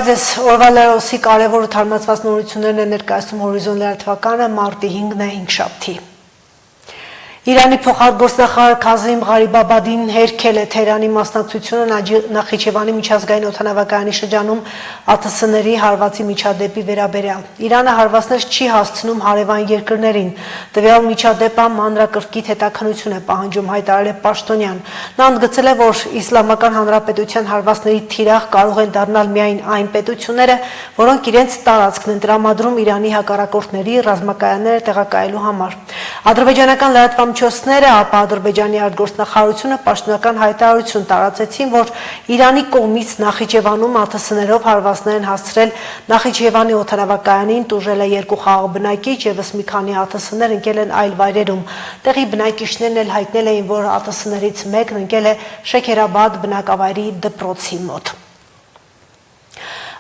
Բարև ձեզ, օրվա լրոսի կարևոր ու թարմացված նորություններն է ներկայացնում Հորիզոն լրատվականը մարտի 5-ն է 5-շաբթի։ Իրանի փոխարտգործնախարար Քազիմ Ղարիբաբադին հերքել է Թեհրանի մասնակցությունը Նախիջևանի միջազգային օդանավակայանի շրջանում ԱԹՍ-ների հարվածի միջադեպի վերաբերյալ։ Իրանը հարվածներ չի հասցնում հարևան երկրներին։ Տվյալ միջադեպը մանրակրկիտ հետաքննություն է պահանջում, հայտարարել է պաշտոնյան։ Նա ընդգծել է, որ Իսլամական Հանրապետության հարվածների թիրախ կարող են դառնալ միայն այն պետությունները, որոնք իրենց տարածքն են տրամադրում Իրանի հակառակորդների ռազմակայանները տեղակայելու համար։ Ադրբեջանական լրատվամիջոցները, ապա Ադրբեջանի արտգործնախարարությունը պաշտոնական հայտարարություն տարածեցին, որ Իրանի կողմից Նախիջևանում ԱԹՍ-ներով հարվածներ են հասցրել Նախիջևանի օդանավակայանին, տուժել է 2 խաղաղ բնակիչ, ևս մի քանի ԱԹՍ-ներ ընկել են այլ վայրերում։ Տեղի բնակիչներն էլ հայտնել էին, որ ԱԹՍ-ներից մեկն ընկել է Շեքերաբադ բնակավայրի դպրոցի մոտ։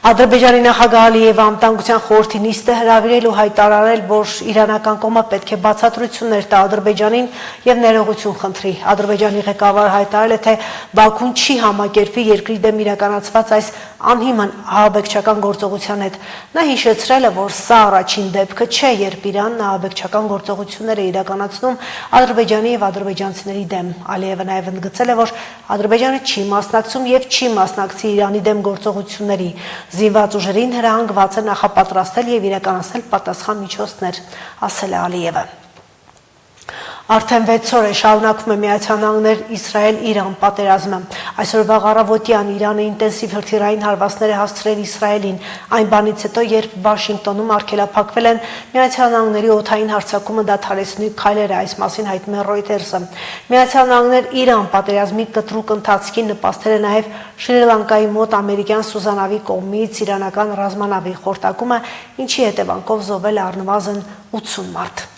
Ադրբեջանի նախագահ Ալիևը անվտանգության խորհրդի նիստ է հրավիրել ու հայտարարել, որ իրանական կողմը պետք է բացատրություններ տա Ադրբեջանին եւ ներողություն խնդրի։ Ադրբեջանի ղեկավարը հայտարարել է, թե Բաքուն չի համակերպվի երկրի դեմ իրականացված այս անհիմն ահաբեկչական գործողության հետ։ Նա հիշեցրել է, որ սա առաջին դեպքը չէ, երբ Իրանն ահաբեկչական գործողություններ է իրականացնում Ադրբեջանի եւ ադրբեջանցիների դեմ։ Ալիևը նաեւ ընդգծել է, որ Ադրբեջանը չի մասնակցում եւ չի մասնակցի Իրանի դեմ գործողությունների։ Զինված ուժերին հրահանգված է նախապատրաստել եւ իրականացնել պատասխան միջոցներ, ասել է Ալիևը։ Արդեն 6 օր է շարունակվում է Միացյալ Նահանգներ Իսրայել-Իրան պատերազմը։ Այսօր վաղ առավոտյան Իրանը ինտենսիվ հրթիռային հարվածներ է հասցրել Իսրայելին, այն բանից հետո, երբ Վաշինգտոնում արգելափակվել են Միացյալ Նահանգների օդային հարձակումը դադարեցնելու քայլերը, այս մասին հայտնում է Reuters-ը։ Միացյալ Նահանգներ-Իրան պատերազմի կտրուկ ընթացքին նպաստել է նաև Շրի Լանկայի մոտ ամերիկյան Սուզանավի կողմից իրանական ռազմանավի խորտակումը, ինչի հետևանքով զոհվել է առնվազն 80 մարդ։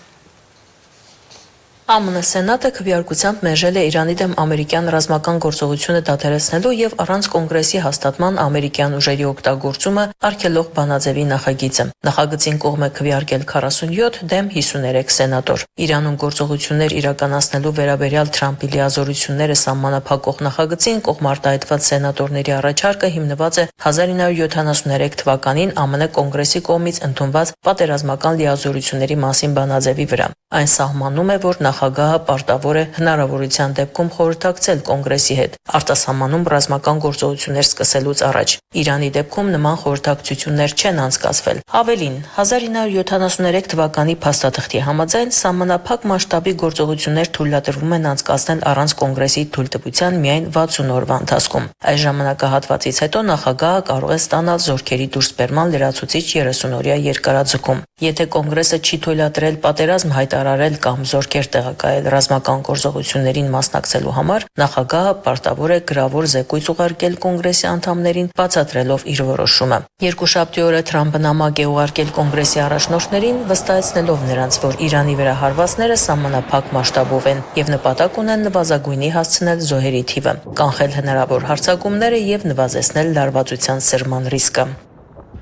ԱՄՆ Սենատը քվեարկությամբ մերժել է Իրանի դեմ ամերիկյան ռազմական գործողությունը դադարեցնելու եւ առանց կոնգրեսի հաստատման ամերիկյան ուժերի օգտագործումը արգելող բանաձևի նախագիծը։ Նախագծին կողմ է քվեարկել 47 դեմ 53 սենատոր։ Իրանում գործողություններ իրականացնելու վերաբերյալ Թրամփի լիազորությունները սահմանափակող նախագծին կողմ արտահայտված սենատորների առաջարկը հիմնված է 1973 թվականին ԱՄՆ կոնգրեսի կողմից ընդունված պատերազմական լիազորությունների մասին բանաձևի վրա։ Այն սահմանում է, որ նախագահը պարտավոր է հնարավորության դեպքում խորհրդակցել կոնգրեսի հետ, արտասահմանում ռազմական գործողություններ սկսելուց առաջ։ Իրանի դեպքում նման խորհրդակցություններ չեն անցկացվել։ Ավելին, 1973 թվականի փաստաթղթի համաձայն սահմանափակ մասշտաբի գործողություններ թույլատրվում են անցկացնել առանց կոնգրեսի թույլտվության միայն 60 օրվա ընթացքում։ Այս ժամանակահատվածից հետո նախագահը կարող է ստանալ զորքերի դուրսբերման լրացուցիչ 30-օրյա երկարաձգում։ Եթե կոնգրեսը չի թույլատրել պատերազմ հայտարարել կամ զորքեր տեղակայել ռազմական գործողություններին մասնակցելու համար, նախագահը պարտավոր է գրավոր զեկույց ուղարկել կոնգրեսի անդամներին, բացատրելով իր որոշումը։ Երկուշաբթի օրը Թրամփը նամակ է ուղարկել կոնգրեսի առաջնորդներին, վստահեցնելով նրանց, որ Իրանի վրա հարվածները սահմանափակ մասշտաբով են եւ նպատակ ունեն նվազագույնի հասցնել զոհերի թիվը, կանխել հնարավոր հարձակումները եւ նվազեցնել լարվածության սրման ռիսկը։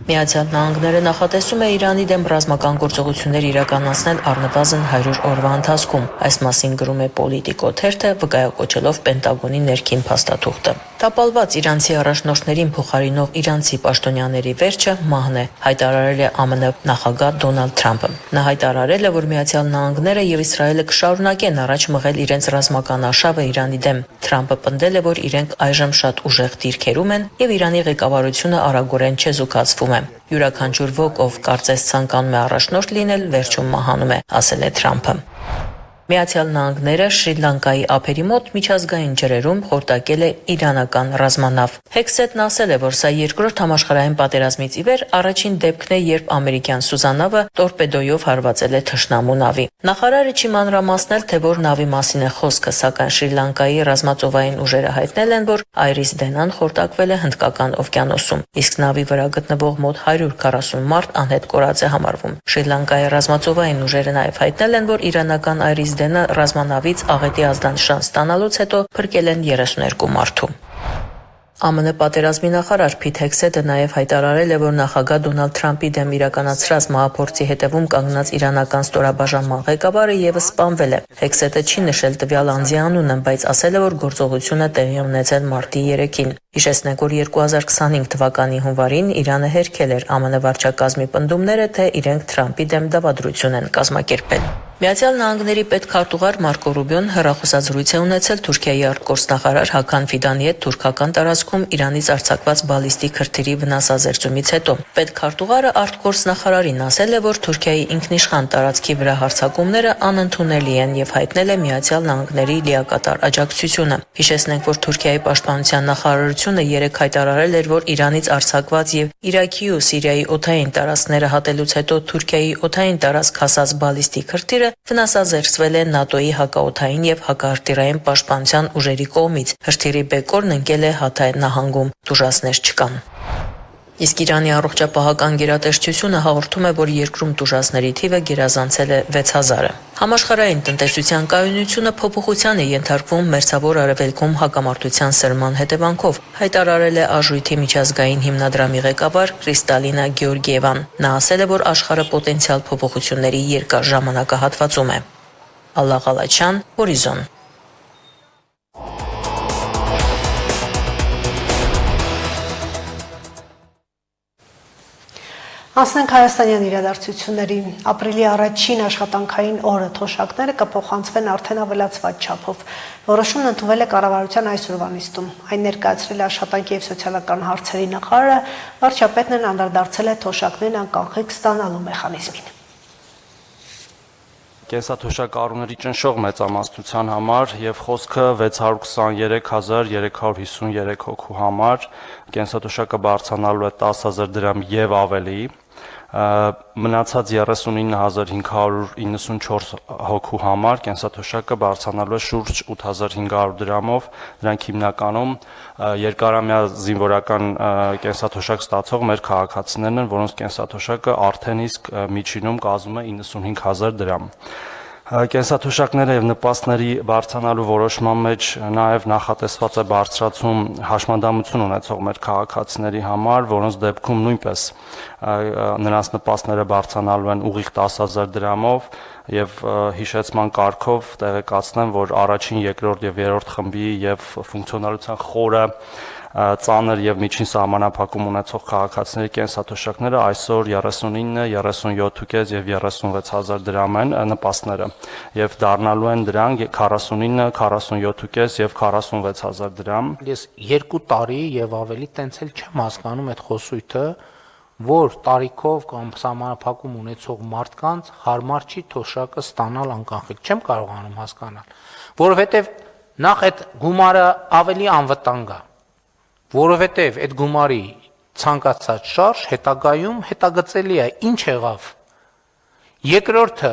Միացյալ Նահանգները նախատեսում է Իրանի դեմ ռազմական գործողություններ իրականացնել առնվազն 100 օրվա ընթացքում։ Այս մասին գրում է Politico թերթը, վկայակոչելով Պենտագոնի ներքին փաստաթուղթը։ Տապալված իրանցի առաջնորդներին փոխարինող իրանցի պաշտոնյաների վերջը մահն է, հայտարարել է ԱՄՆ նախագահ Դոնալդ Թրամփը։ Նա հայտարարել է, որ Միացյալ Նահանգները եւ Իսրայելը կշարունակեն առաջ մղել իրենց ռազմական արշավը Իրանի դեմ։ Թրամփը պնդել է, որ իրենք այժմ շատ ուժեղ դիրքերում են եւ Իրանի ղեկավարությունը արագորեն չեզուկացվում է։ Յուրաքանչյուր ոք, ով կարծես ցանկանում է առաջնորդ լինել, վերջում մահանում է, ասել է Թրամփը։ Միացյալ Նահանգները Շրի Լանկայի ափերի մոտ միջազգային ջրերում խորտակել է իրանական ռազմանավ։ Հեքսետն ասել է, որ սա երկրորդ համաշխարհային պատերազմից ի վեր առաջին դեպքն է, երբ ամերիկյան Սուզանավը տորպեդոյով հարվածել է թշնամու նավի։ Նախարարը չի մանրամասնել, թե որ նավի մասին է խոսքը, սակայն Շրի Լանկայի ռազմածովային ուժերը հայտնել են, որ Այրիս Դենան խորտակվել է Հնդկական օվկիանոսում, իսկ նավի վրա գտնվող մոտ 140 մարդ անհետ կորած է համարվում։ Շրի Լանկայի ռազմածովային ուժերը նաև հայտնել են, որ իրանական Այրիս Դենը ռազմանավից աղետի ազդանշան ստանալուց հետո փրկել են 32 մարդու։ ԱՄՆ պատերազմի նախարար Փիթ Հեքսետը նաև հայտարարել է, որ նախագահ Դոնալդ Թրամփի դեմ իրականացրած մահափորձի հետևում կանգնած իրանական ստորաբաժանման ղեկավարը եւս սպանվել է։ Հեքսետը չի նշել տվյալ անձի անունը, բայց ասել է, որ գործողությունը տեղի ունեցել մարտի 3-ին։ Հիշեցնենք, որ 2025 թվականի հունվարին Իրանը հերքել էր ԱՄՆ վարչակազմի պնդումները, թե իրենք Թրամփի դեմ դավադրություն են կազմակերպել։ Միացյալ Նահանգների պետքարտուղար Մարկո Ռուբիոն հեռախոսազրույց է ունեցել Թուրքիայի արտգործնախարար Հական Ֆիդանի հետ թուրքական տարածքում Իրանից արձակված բալիստիկ հրթիռի վնասազերծումից հետո։ Պետքարտուղարը արտգործնախարարին ասել է, որ Թուրքիայի ինքնիշխան տարածքի վրա հարձակումները անընդունելի են եւ հայտնել է Միացյալ Նահանգների լիակատար աջակցությունը։ Հիշեցնենք, որ Թուրքիայի պաշտպանության նախարարությունը երեկ հայտարարել էր, որ Իրանից արձակված եւ Իրաքի ու Սիրիայի օդային տարածքները հատելուց հետո Թուրքիայի օդային տարածք հասած բալիստիկ հրթիռը վնասազերծվել է ՆԱՏՕ-ի հակաօդային եւ հակահրթիռային պաշտպանության ուժերի կողմից։ Հրթիռի բեկորն ընկել է Հաթայ նահանգում, տուժածներ չկան։ Իսկ Իրանի առողջապահական գերատեսչությունը հաղորդում է, որ երկրում տուժածների թիվը գերազանցել է 6000-ը։ Համաշխարհային տնտեսության կայունությունը փոփոխության է ենթարկվում մերձավոր արևելքում հակամարտության սրման հետևանքով, հայտարարել է Արժույթի միջազգային հիմնադրամի ղեկավար Կրիստալինա Գեորգիևան։ Նա ասել է, որ աշխարհը պոտենցիալ փոփոխությունների երկար ժամանակահատվածում է։ Ալլա Ղալաչյան, Հորիզոն։ Հասնենք հայաստանյան իրադարձություններին։ Ապրիլի առաջին աշխատանքային օրը թոշակները կփոխանցվեն արդեն ավելացված չափով։ Որոշումն ընդունվել է կառավարության այսօրվա նիստում։ Այն ներկայացրել է աշխատանքի եւ սոցիալական հարցերի նախարարը, վարչապետն էլ անդրադարձել է թոշակներն անկանխիկ ստանալու մեխանիզմին։ Կենսաթոշակառուների ճնշող մեծամասնության համար եւ խոսքը 623,353 հոգու համար կենսաթոշակը բարձրանալու է 10,000 դրամ եւ ավելի, մնացած 39,594 հոգու համար կենսաթոշակը բարձրանալու է շուրջ 8,500 դրամով, դրանք հիմնականում երկարամյա զինվորական կենսաթոշակ ստացող մեր քաղաքացիներն են, որոնց կենսաթոշակը արդեն իսկ միջինում կազմում է 95,000 դրամ։ Կենսաթոշակները եւ նպաստների բարձրանալու որոշման մեջ նաեւ նախատեսված է բարձրացում հաշմանդամություն ունեցող մեր քաղաքացիների համար, որոնց դեպքում նույնպես նրանց նպաստները բարձրանալու են ուղիղ 10,000 դրամով եւ հիշեցման կարգով տեղեկացնեմ, որ առաջին, երկրորդ եւ երրորդ խմբի եւ ֆունկցիոնալության խորը ծանր եւ միջին սահմանափակում ունեցող քաղաքացիների կենսաթոշակները այսօր 39, 37.5 եւ 36,000 դրամ են նպաստները եւ դառնալու են դրանք 49, 47.5 եւ 46,000 դրամ։ Ես 2 տարի եւ ավելի տենց էլ չեմ հասկանում այդ խոսույթը, որ տարիքով կամ սահմանափակում ունեցող մարդկանց հարմար չի թոշակը ստանալ անկանխիկ։ Չեմ կարողանում հասկանալ, որովհետեւ նախ այդ գումարը ավելի անվտանգ է, որովհետև այդ գումարի ցանկացած շարժ հետագայում հետագծելի է, ինչ եղավ։ Երկրորդը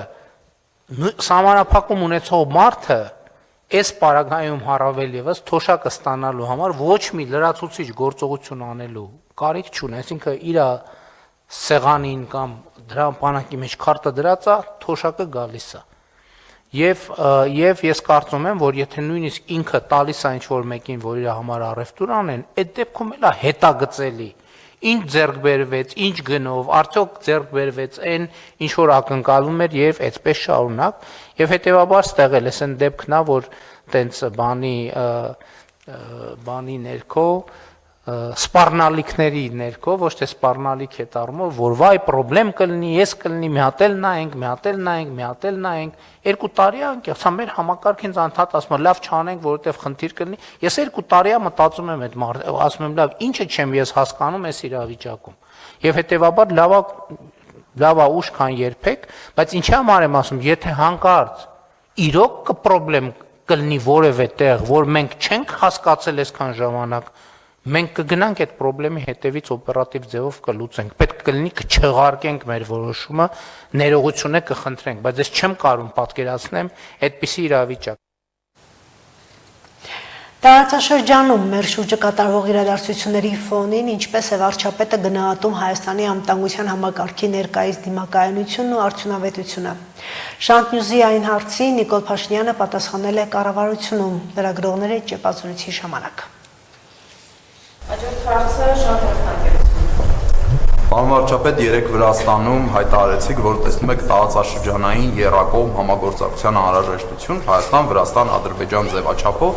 սահմանափակում ունեցող մարդը այս պարագայում առավել եւս թոշակը ստանալու համար ոչ մի լրացուցիչ գործողություն անելու կարիք չունի, այսինքն իր սեղանին կամ դրա բանակի մեջ քարտը դրած է, թոշակը գալիս է։ Եվ ես կարծում եմ, որ եթե նույնիսկ ինքը տալիս է ինչ-որ մեկին, որ իր համար առևտուր անեն, այդ դեպքում էլ է հետագծելի, ինչ ձեռք բերվեց, ինչ գնով, արդյոք ձեռք բերվեց այն, ինչ որ ակնկալում էր եւ այդպես շարունակ, եւ հետեւաբար ստեղ էլ էս այն դեպքն է, որ տենց բանի ներքո սպառնալիքների ներքո, ոչ թե սպառնալիք հետ առումով, որ վայ պրոբլեմ կլինի, ես կլինի, մի հատ էլ նայենք, 2 տարի անք, սա մեր համակարգին անդադ ասում է, լավ չանենք, որովհետև խնդիր կլինի։ Ես 2 տարի մտածում եմ այդ ասում եմ, լավ, ինչը չեմ ես հասկանում այս իրավիճակում։ Եվ հետեւաբար լավա ուշ քան երբեք, բայց ինչի համար եմ ասում, եթե հանկարծ իրոք կպրոբլեմ կլինի որևէ տեղ, որ մենք չենք հասկացել այսքան ժամանակ, մենք կգնանք այդ խնդրի հետևից օպերատիվ ձևով կլուծենք։ Պետք կլինի կչեղարկենք մեր որոշումը, ներողություն կխնդրենք, բայց ես չեմ կարող պատկերացնեմ այդպիսի իրավիճակ։ Տարածաշրջանում մեր շուրջը կատարվող իրադարձությունների ֆոնին ինչպես է վարչապետը գնահատում Հայաստանի անվտանգության համակարգի ներկայիս դիմակայունությունն ու արդյունավետությունը։ Շանթ Նյուզի այն հարցի Նիկոլ Փաշինյանը պատասխանել է կառավարությունում լրագրողների ճեպազրույցի ժամանակ։ Հաջորդ հարցը շատ հստակ է։ Պարոն վարչապետ, երեկ Վրաստանում հայտարարեցիք, որ տեսնում եք տարածաշրջանային եռակողմ համագործակցության անհրաժեշտություն Հայաստան, Վրաստան, Ադրբեջան ձևաչափով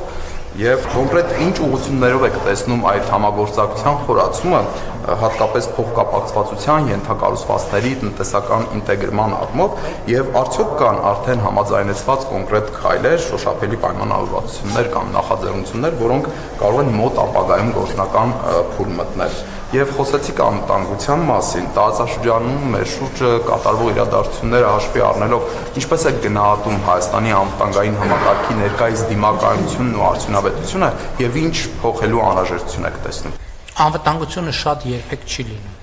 Եվ կոնկրետ ինչ ուղղություններով եք տեսնում այդ համագործակցության խորացումը, հատկապես փոխկապակցվածության, ենթակառուցվածքների, տնտեսական ինտեգրման առումով, եւ արդյոք կան արդեն համաձայնեցված կոնկրետ քայլեր, շոշափելի պայմանավորվածություններ կամ նախաձեռնություններ, որոնք կարող են մոտ ապագայում գործնական փուլ մտնել։ Եվ խոսեցիք անվտանգության մասին, տարածաշրջանում մեր շուրջը կատարվող իրադարձությունները հաշվի առնելով, ինչպես է գնահատում Հայաստանի անվտանգային համակարգի ներկայիս դիմակայությունն ու արդյունավետությունը եւ ինչ փոխելու անհրաժեշտություն եք տեսնում։ Անվտանգությունը շատ երբեք չի լինում։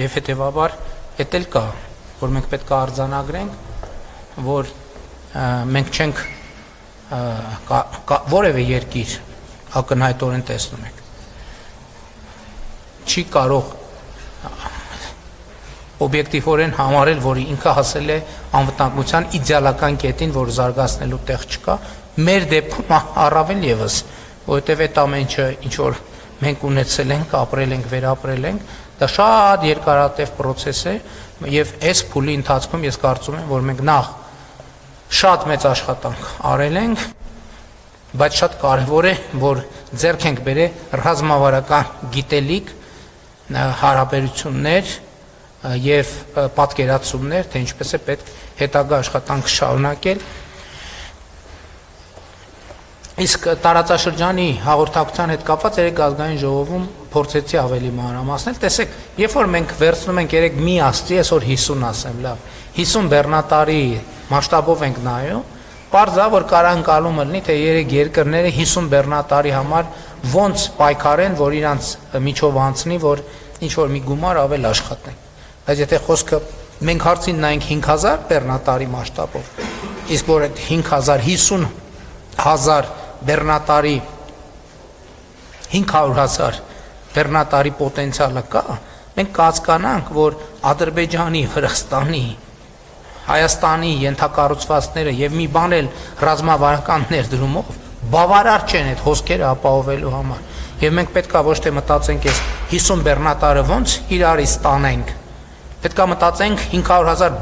Եվ հետեւաբար էդ էլ կա, որ մենք պետք է արձանագրենք, որ մենք չենք որևէ երկիր ակնհայտորեն տեսնում ենք չի կարող օբյեկտիվորեն համարել, որ ինքը հասել է անվտանգության իդեալական կետին, որ զարգացնելու տեղ չկա, մեր դեպքում առավել եւս, որովհետեւ այդ ամեն ինչը ինչ որ մենք ունեցել ենք, ապրել ենք, վերապրել ենք, դա շատ երկարատև process է եւ այս փուլի ընթացքում ես կարծում եմ, որ մենք նախ շատ մեծ աշխատանք արել ենք, բայց շատ կարևոր է, որ ձեռք ենք բերել ռազմավարական գիտելիք, հարաբերություններ եւ պատկերացումներ, թե ինչպես է պետք հետագա աշխատանք շարունակել։ Իսկ տարածաշրջանի հաղորդակցության հետ կապված երեք ազգային ժողովում փորձեցի ավելի մանրամասնել։ Տեսեք, երբ որ մենք վերցնում ենք երեք մի աստղի, այսօր 50 ասեմ, լավ, 50 բեռնատարի մասշտաբով ենք նայում, պարզ է, որ կարող ընկալումը լինի, թե երեք երկրները 50 բեռնատարի համար ոնց պայքարեն, որ իրանց միջով անցնի, որ ինչ որ մի գումար ավել աշխատեն։ Բայց եթե խոսքը մենք հարցին նայենք 5000 բեռնատարի մասշտաբով, իսկ որ այդ 50,000 բեռնատարի 500,000 բեռնատարի պոտենցիալը կա, մենք կհասկանանք, որ Ադրբեջանի, Վրաստանի, Հայաստանի ենթակառուցվածքները եւ մի բան էլ ռազմավարական ներդրումով բավարար չեն այդ հոսքերը ապահովելու համար։ Եվ մենք պետքա ոչ թե մտածենք այս 50 բեռնատարը ոնց իրարից տանենք, պետքա մտածենք 500,000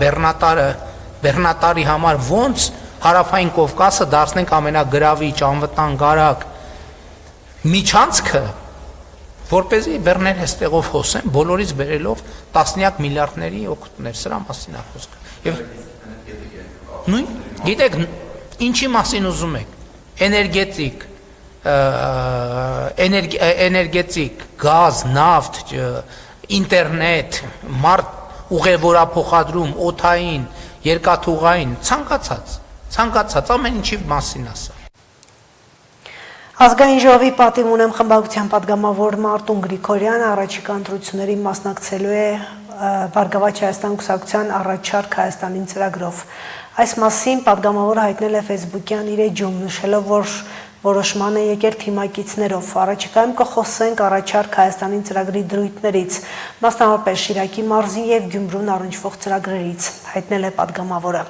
բեռնատարի համար ոնց հարավային Կովկասը դարձնենք ամենագրավիչ, անվտանգարակ միջանցքը, որպեսզի բեռները այստեղով հոսեն, բոլորից բերելով տասնյակ միլիարդների օգուտներ, սրա մասին է խոսքը։ Եվ նույն, գիտեք, ինչի մասին ուզում եք, էներգետիկ, գազ, նավթ, ինտերնետ, ուղևորափոխադրում, օդային, երկաթուղային, ցանկացած ամեն ինչի մասին ասա։ Ազգային ժողովի պատիվ ունեմ խմբակցության պատգամավոր Մարտուն Գրիգորյանը առաջիկա ընտրությունների մասնակցելու է Բարգավաճ Հայաստան կուսակցության առաջարկ Հայաստանին ծրագրով։ Այս մասին պատգամավորը հայտնել է Facebook-յան իր էջում, նշելով, որ որոշման է եկել թիմակիցներով։ Առաջիկայում կխոսենք առաջարկ Հայաստանին ծրագրի դրույթներից, մասնավորապես Շիրակի մարզի եւ Գյումրուն առնչվող ծրագրերից, հայտնել է պատգամավորը։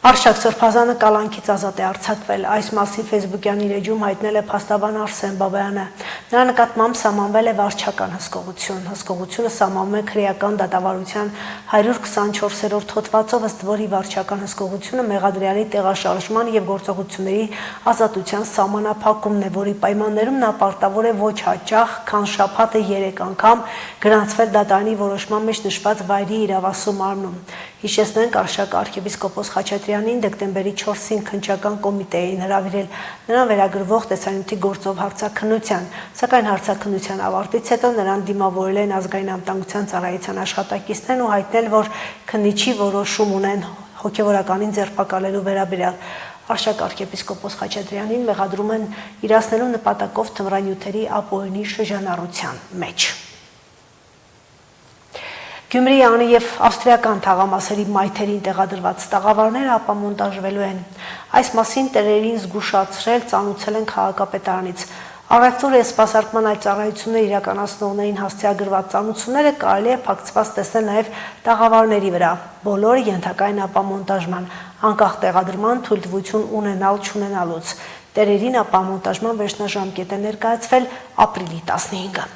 Արշակ Սրբազանը կալանքից ազատ է արձակվել, այս մասին Facebook-յան իր էջում հայտնել է փաստաբան Արսեն Բաբայանը։ Նրա նկատմամբ սահմանվել է վարչական հսկողություն։ Հսկողությունը սահմանում է քրեական դատավարության 124-րդ հոդվածով, ըստ որի վարչական հսկողությունը մեղադրյալի տեղաշարժման եւ գործողությունների ազատության սահմանափակումն է, որի պայմաններում նա պարտավոր է ոչ հաճախ, քան շաբաթը 3 անգամ գրանցվել դատարանի որոշման մեջ նշված վայրի իրավասու մարմնում։ Հիշեցնենք, Արշակ arczepiskopos Խաչատրյանին դեկտեմբերի 4-ին քննչական կոմիտեին հրավիրել նրան վերագրվող տեսանյութի գործով հարցաքննության, սակայն հարցաքննության ավարտից հետո նրան դիմավորել են ազգային անվտանգության ծառայության աշխատակիցներն ու հայտնել, որ քննիչի որոշում ունեն հոգևորականին ձերբակալելու վերաբերյալ։ Արշակ arczepiskopos Խաչատրյանին մեղադրում են իրացնելու նպատակով թմրանյութերի ապօրինի շրջանառության մեջ։ Գյումրիի անի եւ ավստրիական թաղամասերի մայթերին տեղադրված տաղավարները ապամոնտաժվելու են։ Այս մասին տեղերին զգուշացրել ծանուցել են քաղաքապետարանից։ Առևտուր եւ սպասարկման այլ ծառայություններ իրականացնողներին հասցեագրված ծանուցումները կարելի է փակցված տեսնել նաեւ տաղավարների վրա։ Բոլորը ենթակա են ապամոնտաժման, անկախ տեղադրման թույլտվություն ունենալ-չունենալուց։ Տեղերին ապամոնտաժման վերջնաժամկետ է ներկայացվել ապրիլի 15-ը։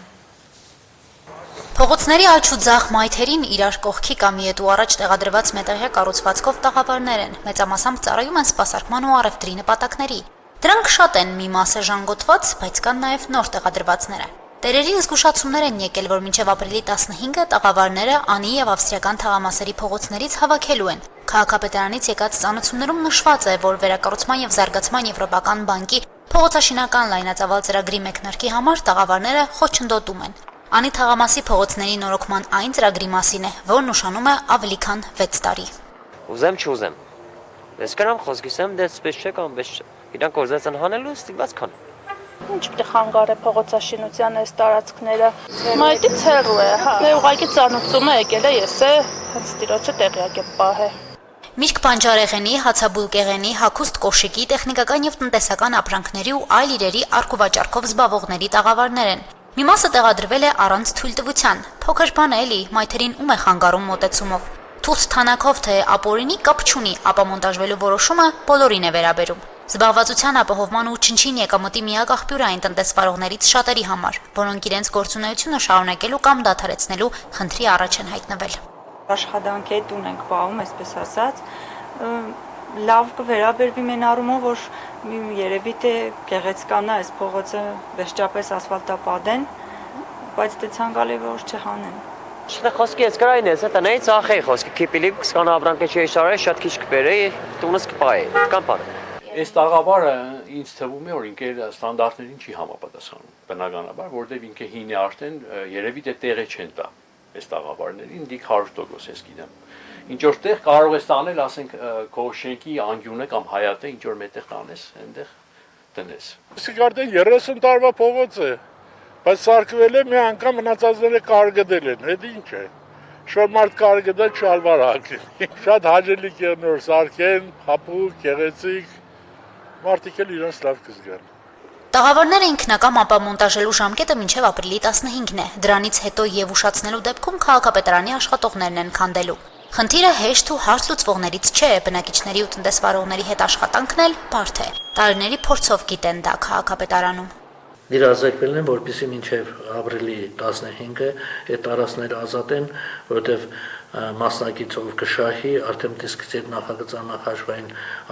Փողոցների աճ ու ձախ մայթերին իրար կողքի կամ ետու առաջ տեղադրված մետաղյա կառուցվածքով տաղավարներ են, մեծամասամբ ծառայում են սպասարկման ու առևտրի նպատակների։ Դրանք շատ են, մի մասը ժանգոտված, բայց կան նաև նոր տեղադրվածները։ Տերերի զգուշացումներ են եկել, որ մինչև ապրիլի 15-ը տաղավարները Անի եւ ավստրիական թաղամասերի փողոցներից հավաքելու են։ Քաղաքապետարանից եկած ծանոթություններում նշված է, որ վերակառուցման եւ զարգացման եվրոպական բանկի փողոցաշինական լայնածավալ ծրագրի մեկնարկի համար տաղավարները խոչընդոտում են։ Անի թաղամասի փողոցների նորոգման այն ծրագրի մասին է, որն ուշանում է ավելի քան 6 տարի։ Ուզեմ չուզեմ։ Ես կրամ խոսքիսեմ դες պես չեք ամբես իրանք գործածան հանելու ստիպված քան։ Ինչ պիտի խանգարե փողոցաշինության այս տարածքները։ Մայթից հեռու է, հա։ Դե ուղղակի ծանոթում է եկել է, ես է հենց տիրոջը տեղյակ եմ պահե։ Միրգ բանջարեղենի, հացաբուլկեղենի, հագուստ կոշիկի, տեխնիկական եւ տնտեսական ապրանքների ու այլ իրերի արկուվաճառքով զբաղվողների տաղավարներ են։ Մի մասը տեղադրվել է առանց թույլտվության։ Փոքր բան է էլի, մայթերին ում է խանգարում մոտեցումով։ Թուղթ թանակով թե ապօրինի կապ չունի, ապա մոնտաժվելու որոշումը բոլորին է վերաբերում։ Զբաղվածության ապահովման ու չնչին եկամտի միակ աղբյուրը այն տնտեսվարողներից շատերի համար, որոնք իրենց գործունեությունը շարունակելու կամ դադարեցնելու խնդրի առաջ են հայտնվել։ Աշխատանքի տուն ենք պահում, այսպես ասած, լավ կվերաբերվի մեն առումով, որ երևի թե գեղեցկանա այս փողոցը վերջապես ասֆալտապատ են, բայց դե ցանկալի որ չհանեն։ Շտե խոսքի ես գրային ես, դա նայից ախի խոսքի քիպիլի կսկան ապրանքը չի շարել, շատ քիչ կբերեի, տունս կպայի, կամ բան։ Այս տաղավարը ինձ թվում է, որ ինքը ստանդարտներին չի համապատասխանում, բնականաբար, որտեղ ինքը հին է արդեն երևի թե տեղը չեն տա այս տաղավարներին, դիք 100% ես գիտեմ։ Ինչ որ տեղ կարող ես տանել, ասենք, քո շենքի անկյունը կամ հայատը, ինչ որ մետեղ տանես, այնտեղ տնես։ Սիկարտեն 30 տարվա փողոց է, բայց սարքվել է մի անգամ մնացածները կարգդել են, դա ինչ է։ Շոր մարդ կարգդա չալվար հագնի։ Շատ հաճելի է նոր սարքեն, հապուկ, գեղեցիկ, մարդիկ էլ իրենց լավ կզգան։ Տաղավարները ինքնակամ ապամոնտաժելու ժամկետը մինչև ապրիլի 15-ն է։ Դրանից հետո եւ ուշացնելու դեպքում քաղաքապետարանի աշխատողներն են քանդելու։ Խնդիրը հեշտ ու հարց լուծվողներից չէ, բնակիչների ու տնտեսվարողների հետ աշխատանքն էլ բարդ է։ Տարիների փորձով գիտեն դա քաղաքապետարանում։ Դիրազեկվելն են, որպեսզի մինչև ապրիլի 15-ը այդ տարածքները ազատեն, որովհետև մասնակիցով կշահի արդեն դիսկսիվ նախագծանախաշվային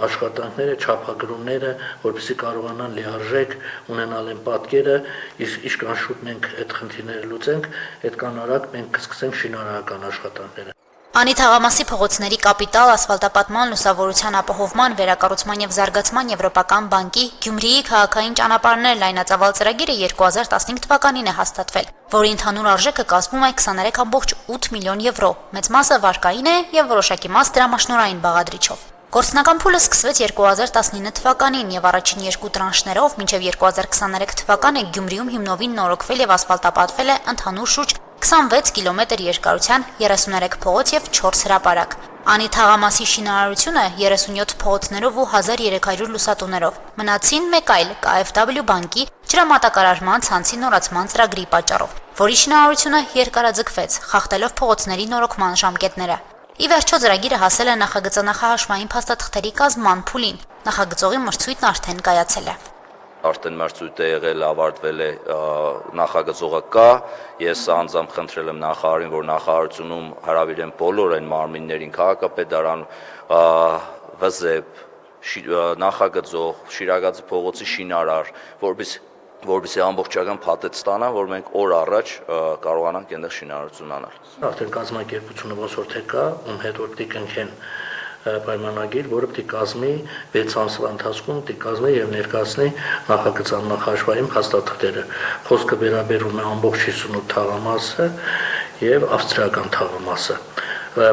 աշխատանքները, չափագրումները, որպեսզի կարողանան լիարժեք ունենալ են պատկերը, իսկ ինչքան շուտ մենք այդ խնդիրները լուծենք, այդքան արագ մենք կսկսենք շինարարական աշխատանքները։ Անի թաղամասի փողոցների կապիտալ, ասֆալտապատման, լուսավորության ապահովման, վերակառուցման եւ զարգացման եվրոպական բանկի Գյումրիի քաղաքային ճանապարհներ լայնածավալ ծրագիրը 2015 թվականին է հաստատվել, որի ընդհանուր արժեքը կազմում է 23.8 միլիոն եվրո, մեծ մասը վարկային է եւ որոշակի մաս դրամաշնորհային բաղադրիչով։ Գործնական փուլը սկսվեց 2019 թվականին եւ առաջին երկու տրանշներով մինչեւ 2023 թվականը Գյումրիում հիմնովին նորոգվել եւ ասֆալտապատվել է ընդհանուր շուրջ 26 կիլոմետր երկարության 33 փողոց եւ 4 հրապարակ։ Անի թաղամասի շինարարությունը 37 փողոցներով ու 1300 լուսատուներով։ Մնացին մեկ այլ KfW բանկի ջրամատակարարման ցանցի նորացման ծրագրի պատճառով, որի շինարարությունը երկարաձգվեց, խախտելով փողոցների նորոգման ժամկետները։ Ի վերջո ծրագիրը հասել է նախագծանախահաշվային փաստաթղթերի կազմման փուլին։ Նախագծողի մրցույթն արդեն կայացել է։ Արդեն մրցույթը եղել, ավարտվել է, նախագծողը կա, ես անձամբ խնդրել եմ նախարարին, որ նախարարությունում հրավիրեն բոլոր այն մարմիններին, քաղաքապետարան, ՎԶԵՊ, նախագծող, Շիրակաձի փողոցի շինարար, որպեսզի ամբողջական փաթեթ ստանան, որ մենք օր առաջ կարողանանք այնտեղ շինարարություն անալ։ Արդեն կազմակերպությունը ոնց որ թե կա, ում հետ որ կնքեն պայմանագիր, որը պիտի կազմի 6 ամսվա ընթացքում պիտի կազմի եւ ներկայացնի նախագծանախաշվային փաստաթղթերը։ Խոսքը վերաբերում է ամբողջ 58 թաղամասը եւ ավստրիական թաղամասը։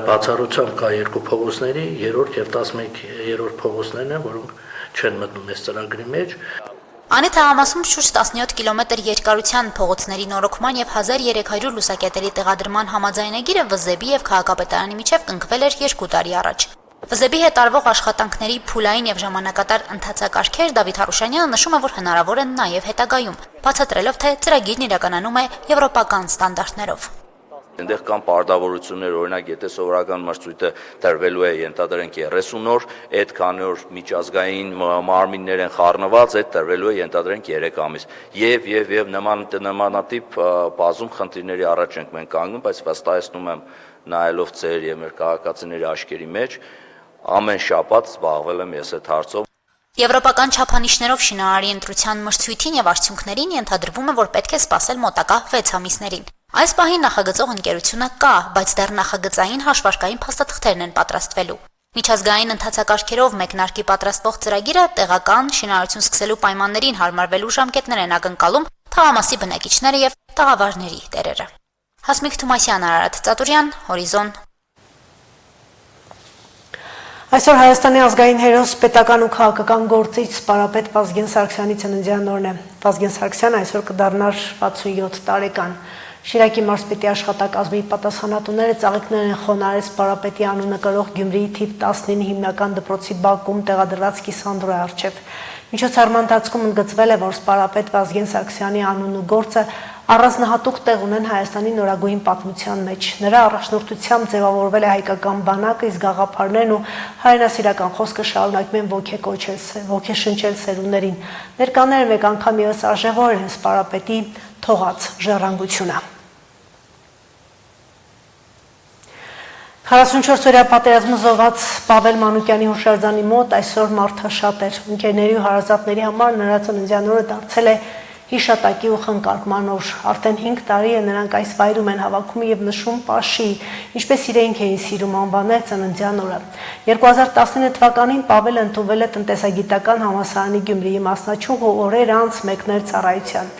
Բացառությամբ կա երկու փողոցների, 3-րդ եւ 11-րդ փողոցներն են, որոնք չեն մտնում այս ծրագրի մեջ։ Անի թաղամասում շուրջ 17 կիլոմետր երկարության փողոցների նորոգման եւ 1300 լուսակետերի տեղադրման համաձայնագիրը ՎԶԵԲ-ի եւ քաղաքապետարանի միջև կնքվել էր 2 տարի առաջ։ ՎԶԵԲ-ի հետ արվող աշխատանքների փուլային եւ ժամանակատար ընթացակարգեր Դավիթ Հարուշանյանը նշում է, որ հնարավոր են նաեւ հետագայում, բացատրելով, թե ծրագիրն իրականանում է եվրոպական ստանդարտներով։ Այնտեղ կան պարտավորություններ, օրինակ, եթե սովորական մրցույթը տրվելու է ենթադրենք 30 օր, այդ քանի օր միջազգային մարմիններ են խառնված, այդ տրվելու է ենթադրենք 3 ամիս։ Եվ նմանատիպ բազում խնդիրների առաջ ենք մենք կանգնում, բայց վստահեցնում եմ նայելով ձեր եւ մեր քաղաքացիների աչքերի մեջ, ամեն շաբաթ զբաղվել եմ ես այդ հարցով։ Եվրոպական չափանիշներով շինարարի ընտրության մրցույթին եւ արդյունքներին ենթադրվում է, որ պետք է սպասել մոտակա 6 ամիսներին։ Այս պահին նախագծող ընկերությունը կա, բայց դեռ նախագծային հաշվարկային փաստաթղթերն են պատրաստվելու։ Միջազգային ընթացակարգերով մեկնարկի պատրաստվող ծրագիրը տեղական շինարարություն սկսելու պայմաններին հարմարվելու ժամկետներ են ակնկալում թաղամասի բնակիչները եւ տաղավարների տերերը։ Հասմիկ Թումասյան, Արարատ Ծատուրյան, Հորիզոն։ Այսօր Հայաստանի ազգային հերոս պետական ու քաղաքական գործիչ պարապետ Վազգեն Սարգսյանի ծննդյան օրն է։ Վազգեն Սարգսյանը այսօր կդառնար 67 տարեկան։ Շիրակի մարզպետի աշխատակազմի պատասխանատուները ծաղիկներ են խոնարհել պարապետի անունը կրող Գյումրիի թիվ 19 հիմնական դպրոցի բակում տեղադրված կիսանդրոյի առջև։ Միջոցառման ընթացքում ընդգծվել է, որ պարապետ Վազգեն Սարգսյանի անունն ու գործը առանձնահատուկ տեղ ունեն Հայաստանի նորագույն պատմության մեջ։ Նրա առաջնորդությամբ ձևավորվել է հայկական բանակը, իսկ գաղափարներն ու հայրենասիրական խոսքը շարունակում են ոգեշնչել սերունդներին։ Ներկաները մեկ անգամ ևս արժևորել են պարապետի թողած ժառանգությունը։ 44-օրյա պատերազմը զոհված Պավել Մանուկյանի հուշարձանի մոտ այսօր մարդաշատ էր։ Ընկերների ու հարազատների համար նրա ծննդյան օրը դարձել է հիշատակի ու խնկարկման օր։ Արդեն 5 տարի է նրանք այս վայրում են հավաքում եւ նշում Պաշի, ինչպես իրենք էին սիրում անվանել ծննդյան օրը։ 2019 թվականին Պավելը ընդունվել է տնտեսագիտական համալսարանի Գյումրիի մասնաճյուղ ու օրեր անց մեկներ ծառայության։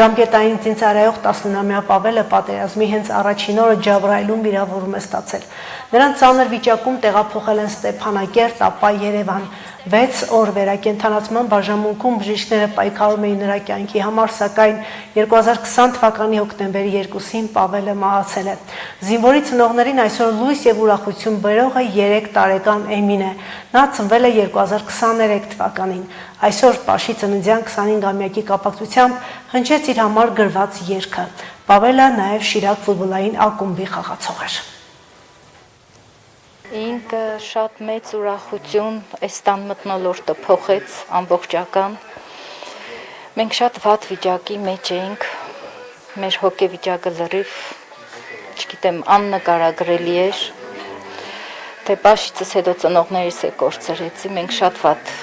Ժամկետային ծինծարայող 19-ամյա Պավելը պատերազմի հենց առաջին օրը Ջաբրայիլում վիրավորում է ստացել։ Նրան ծանր վիճակում տեղափոխել են Ստեփանակերտ, ապա Երևան։ 6 օր վերակենդանացման բաժանմունքում բժիշկները պայքարում էին նրա կյանքի համար, սակայն 2020 թվականի հոկտեմբերի 2-ին Պավելը մահացել է։ Զինվորի ծնողներին այսօր լույս եւ ուրախություն բերողը 3 տարեկան Էմին է։ Նա ծնվել է 2023 թվականին։ Այսօր Պաշի ծննդյան 25-ամյակի կապակցությամբ հնչեց իր համար գրված երգը։ Պավելը նաեւ Շիրակ ֆուտբոլային ակումբի խաղացող էր։ Ինքը շատ մեծ ուրախություն այս տան մթնոլորտը փոխեց ամբողջական։ Մենք շատ վատ վիճակի մեջ էինք, մեր հոգեվիճակը լրիվ, չգիտեմ, աննկարագրելի էր, թե Պաշիցս հետո ծնողներիս է կորցրեցի, մենք շատ վատ,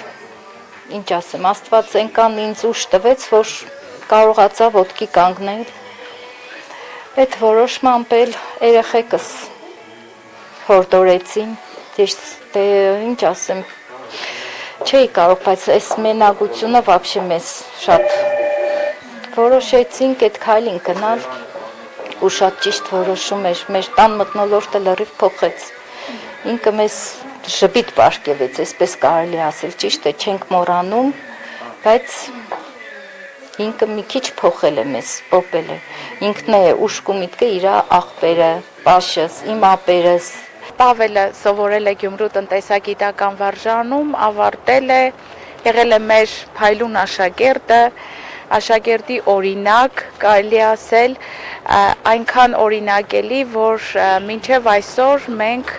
ինչ ասեմ, Աստված այնքան ինձ ուժ տվեց, որ կարողացա ոտքի կանգնել, այդ որոշմամբ էլ երեխեքս հորդորեցին, ինչ ասեմ, չէի կարող, բայց այս մենակությունը վաբշե մեզ շատ որոշեցինք այդ քայլին գնալ ու շատ ճիշտ որոշում էր, մեր տան մթնոլորտը լրիվ փոխեց, ինքը մեզ ժպիտ պարգևեց, այսպես կարելի ասել, ճիշտ է, չենք մոռանում, բայց ինքը մի քիչ փոխել է մեզ, պոպել է, ինքն է ուշք ու միտքը իր աղբերը, Պաշս, իմ ապերս, Պավելը սովորել է Գյումրու տնտեսագիտական վարժանում, ավարտել է, եղել է մեր փայլուն աշակերտը, աշակերտի օրինակ, կարելի ասել, այնքան օրինակելի, որ մինչև այսօր մենք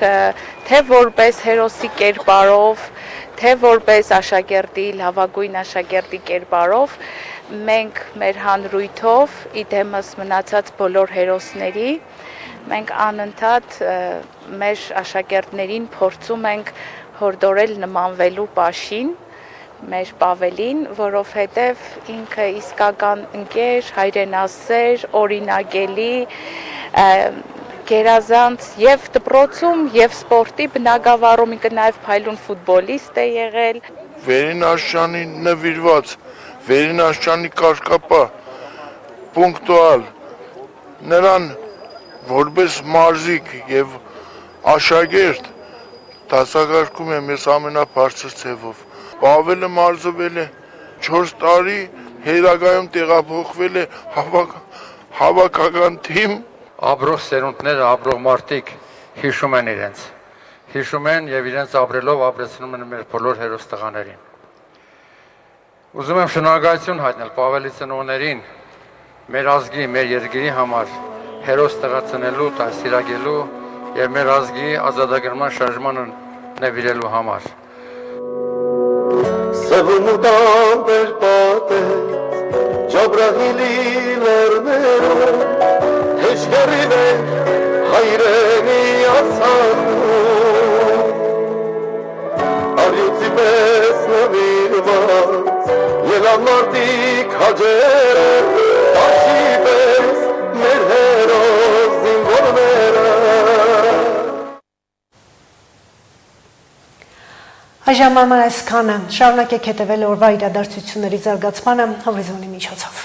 թե որպես հերոսի կերպարով, թե որպես աշակերտի, լավագույն աշակերտի կերպարով, մենք մեր հանրույթով, իդեմս մնացած բոլոր հերոսների, մենք անընդհատ մեր աշակերտներին փորձում ենք հորդորել նմանվելու Պաշին, մեր Պավելին, որովհետև ինքը իսկական ընկեր, հայրենասեր, օրինակելի, գերազանց եւ դպրոցում եւ սպորտի բնագավառում, ինքը նաեւ փայլուն ֆուտբոլիստ է եղել։ Վերին Աշճանի նվիրված, Վերին Աշճանի կարգապահ, պունկտուալ, նրան որպես մարզիկ եւ աշակերտ դասակարգում եմ ես ամենաբարձր ձևով։ Պավելը մարզվել է 4 տարի, հետագայում տեղափոխվել է հավաքական թիմ։ Ապրող սերունդները, ապրող մարդիկ հիշում են իրենց։ Հիշում են եւ իրենց ապրելով ապրեցնում են մեր բոլոր հերոս տղաներին։ Ուզում եմ շնորհակալություն հայտնել Պավելի ծնողներին, մեր ազգի, մեր երկրի համար, հերոս տեղացնելու, դաստիարակելու եւ մեր ազգի ազատագրման շարժմանը նվիրելու համար։ Սևունուտան բերպատեց Ջաբրահիլի լերներով Հեշկերին է հայրենի ասանում Արյուծի պես նվիրված Ելամարտիկ հաջերը Աշի պես մեր հերոս զինվորները Այժմ այսքանը, շարունակեք հետևել օրվա իրադարձությունների զարգացմանը Հովիզոնի միջոցով։